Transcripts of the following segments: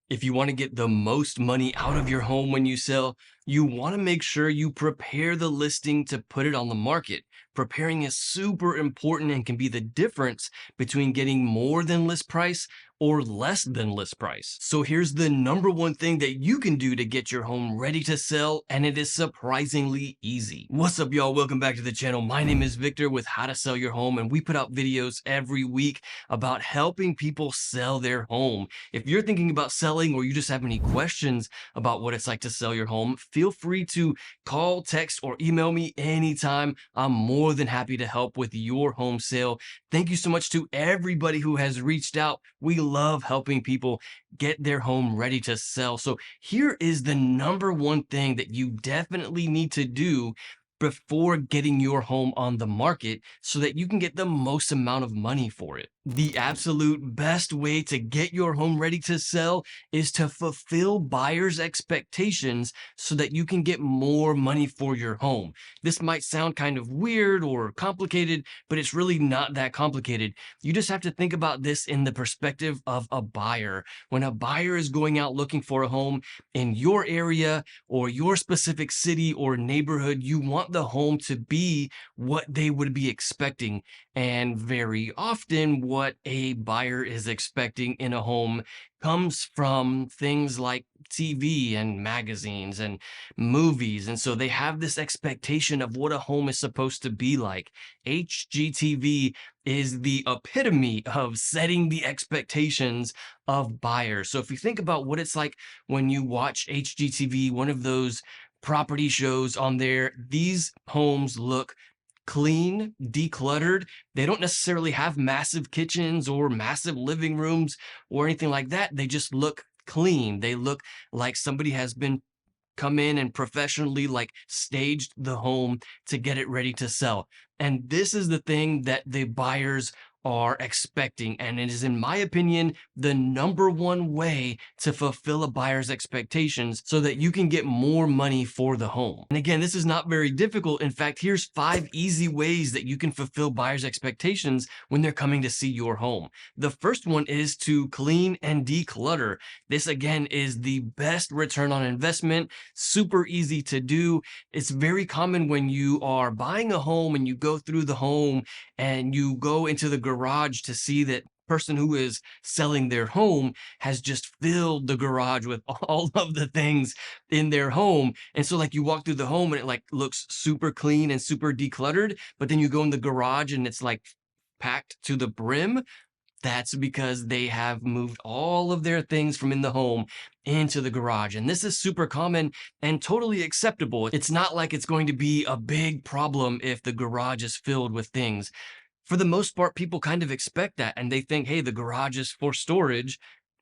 If you want to get the most money out of your home when you sell, you want to make sure you prepare the listing to put it on the market. Preparing is super important and can be the difference between getting more than list price or less than list price. So here's the number one thing that you can do to get your home ready to sell, and it is surprisingly easy. What's up, y'all? Welcome back to the channel. My name is Victor with How to Sell Your Home, and we put out videos every week about helping people sell their home. If you're thinking about selling or you just have any questions about what it's like to sell your home, feel free to call, text, or email me anytime. I'm more than happy to help with your home sale. Thank you so much to everybody who has reached out. We love helping people get their home ready to sell. So here is the number one thing that you definitely need to do before getting your home on the market so that you can get the most amount of money for it. The absolute best way to get your home ready to sell is to fulfill buyers' expectations so that you can get more money for your home. This might sound kind of weird or complicated, but it's really not that complicated. You just have to think about this in the perspective of a buyer. When a buyer is going out looking for a home in your area or your specific city or neighborhood, you want the home to be what they would be expecting. And very often, what a buyer is expecting in a home comes from things like TV and magazines and movies. And so they have this expectation of what a home is supposed to be like. HGTV is the epitome of setting the expectations of buyers. So if you think about what it's like when you watch HGTV, one of those property shows on there, these homes look clean, decluttered. They don't necessarily have massive kitchens or massive living rooms or anything like that. They just look clean. They look like somebody has been come in and professionally like staged the home to get it ready to sell. And this is the thing that the buyers are expecting. And it is, in my opinion, the number one way to fulfill a buyer's expectations so that you can get more money for the home. And again, this is not very difficult. In fact, here's 5 easy ways that you can fulfill buyer's expectations when they're coming to see your home. The first one is to clean and declutter. This again is the best return on investment, super easy to do. It's very common when you are buying a home and you go through the home and you go into the garage to see that person who is selling their home has just filled the garage with all of the things in their home. And so like you walk through the home and it like looks super clean and super decluttered, but then you go in the garage and it's like packed to the brim. That's because they have moved all of their things from in the home into the garage. And this is super common and totally acceptable. It's not like it's going to be a big problem if the garage is filled with things. For the most part, people kind of expect that and they think, hey, the garage is for storage.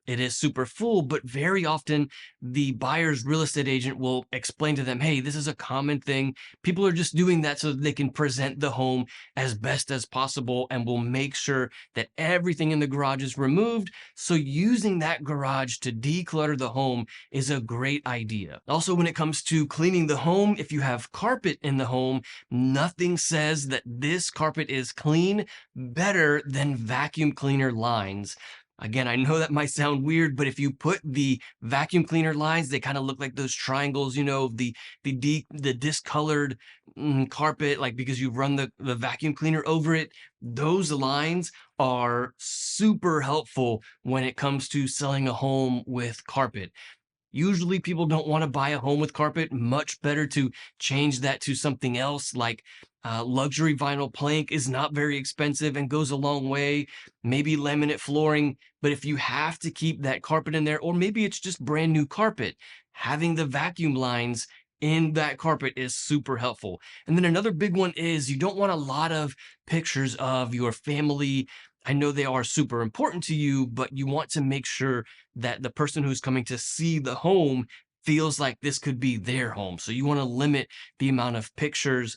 It is super full, but very often the buyer's real estate agent will explain to them, hey, this is a common thing. People are just doing that so that they can present the home as best as possible and will make sure that everything in the garage is removed. So using that garage to declutter the home is a great idea. Also, when it comes to cleaning the home, if you have carpet in the home, nothing says that this carpet is clean better than vacuum cleaner lines. Again, I know that might sound weird, but if you put the vacuum cleaner lines, they kind of look like those triangles, the discolored carpet, like because you run the vacuum cleaner over it. Those lines are super helpful when it comes to selling a home with carpet. Usually people don't want to buy a home with carpet. Much better to change that to something else like luxury vinyl plank is not very expensive and goes a long way. Maybe laminate flooring. But if you have to keep that carpet in there, or maybe it's just brand new carpet, having the vacuum lines in that carpet is super helpful. And then another big one is you don't want a lot of pictures of your family. I know they are super important to you, but you want to make sure that the person who's coming to see the home feels like this could be their home. So you want to limit the amount of pictures,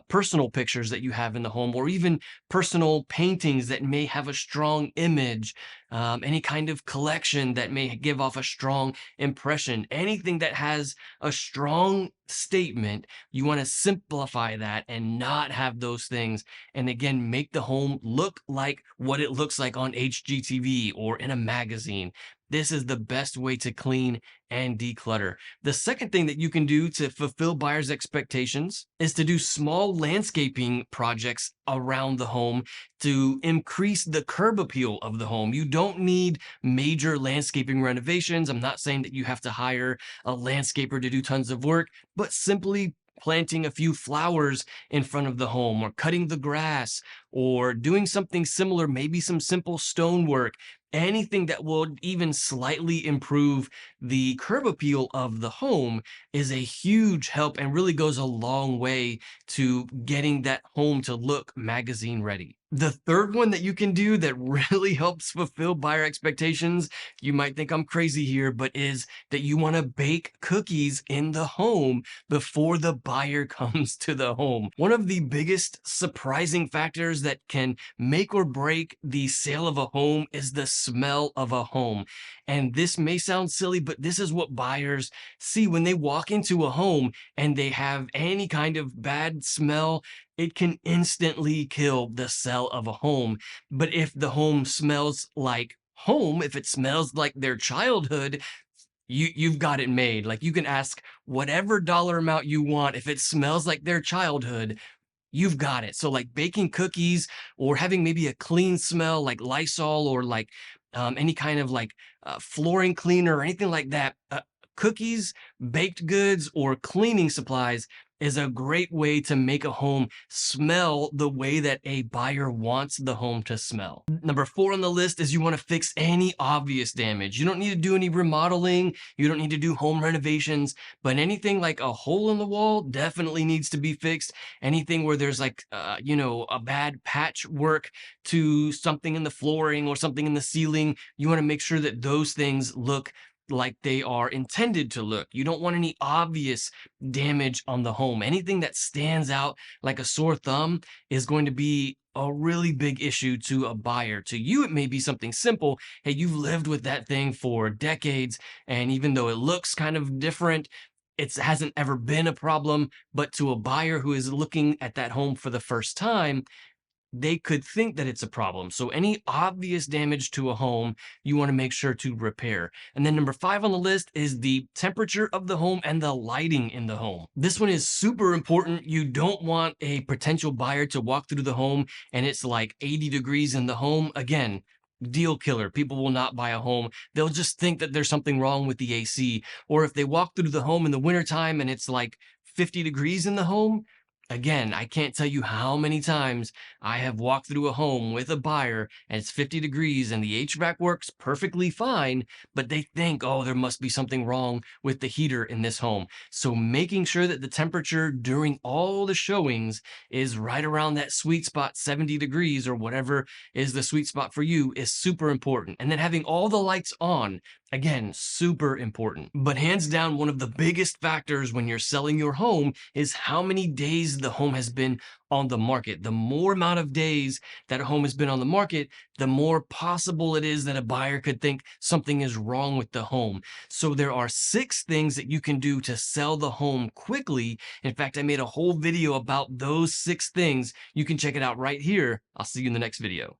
personal pictures that you have in the home, or even personal paintings that may have a strong image, any kind of collection that may give off a strong impression, anything that has a strong statement. You want to simplify that and not have those things. And again, make the home look like what it looks like on HGTV or in a magazine. this is the best way to clean and declutter. The second thing that you can do to fulfill buyers' expectations is to do small landscaping projects around the home to increase the curb appeal of the home. You don't need major landscaping renovations. I'm not saying that you have to hire a landscaper to do tons of work, but simply planting a few flowers in front of the home or cutting the grass or doing something similar, maybe some simple stonework, anything that will even slightly improve the curb appeal of the home is a huge help and really goes a long way to getting that home to look magazine ready. The third one that you can do that really helps fulfill buyer expectations, you might think I'm crazy here, but is that you want to bake cookies in the home before the buyer comes to the home. One of the biggest surprising factors that can make or break the sale of a home is the smell of a home. And this may sound silly, but this is what buyers see when they walk into a home and they have any kind of bad smell. It can instantly kill the sale of a home. But if the home smells like home, if it smells like their childhood, you've got it made. Like you can ask whatever dollar amount you want. If it smells like their childhood, you've got it. So like baking cookies or having maybe a clean smell like Lysol or like any kind of like flooring cleaner or anything like that. Cookies, baked goods, or cleaning supplies is a great way to make a home smell the way that a buyer wants the home to smell. Number 4 on the list is you want to fix any obvious damage. You don't need to do any remodeling. You don't need to do home renovations, but anything like a hole in the wall definitely needs to be fixed. Anything where there's like, a bad patchwork to something in the flooring or something in the ceiling, you want to make sure that those things look like they are intended to look. You don't want any obvious damage on the home. Anything that stands out like a sore thumb is going to be a really big issue to a buyer. To you, it may be something simple. Hey, you've lived with that thing for decades, and even though it looks kind of different, it hasn't ever been a problem. But to a buyer who is looking at that home for the first time, they could think that it's a problem. So any obvious damage to a home, you want to make sure to repair. And then number 5 on the list is the temperature of the home and the lighting in the home. This one is super important. You don't want a potential buyer to walk through the home and it's like 80 degrees in the home. Again, deal killer. People will not buy a home. They'll just think that there's something wrong with the AC. Or if they walk through the home in the wintertime and it's like 50 degrees in the home, again, I can't tell you how many times I have walked through a home with a buyer and it's 50 degrees and the HVAC works perfectly fine, but they think, oh, there must be something wrong with the heater in this home. So making sure that the temperature during all the showings is right around that sweet spot, 70 degrees or whatever is the sweet spot for you, is super important. And then having all the lights on, again, super important. But hands down, one of the biggest factors when you're selling your home is how many days the home has been on the market. The more amount of days that a home has been on the market, the more possible it is that a buyer could think something is wrong with the home. So there are 6 things that you can do to sell the home quickly. In fact, I made a whole video about those 6 things. You can check it out right here. I'll see you in the next video.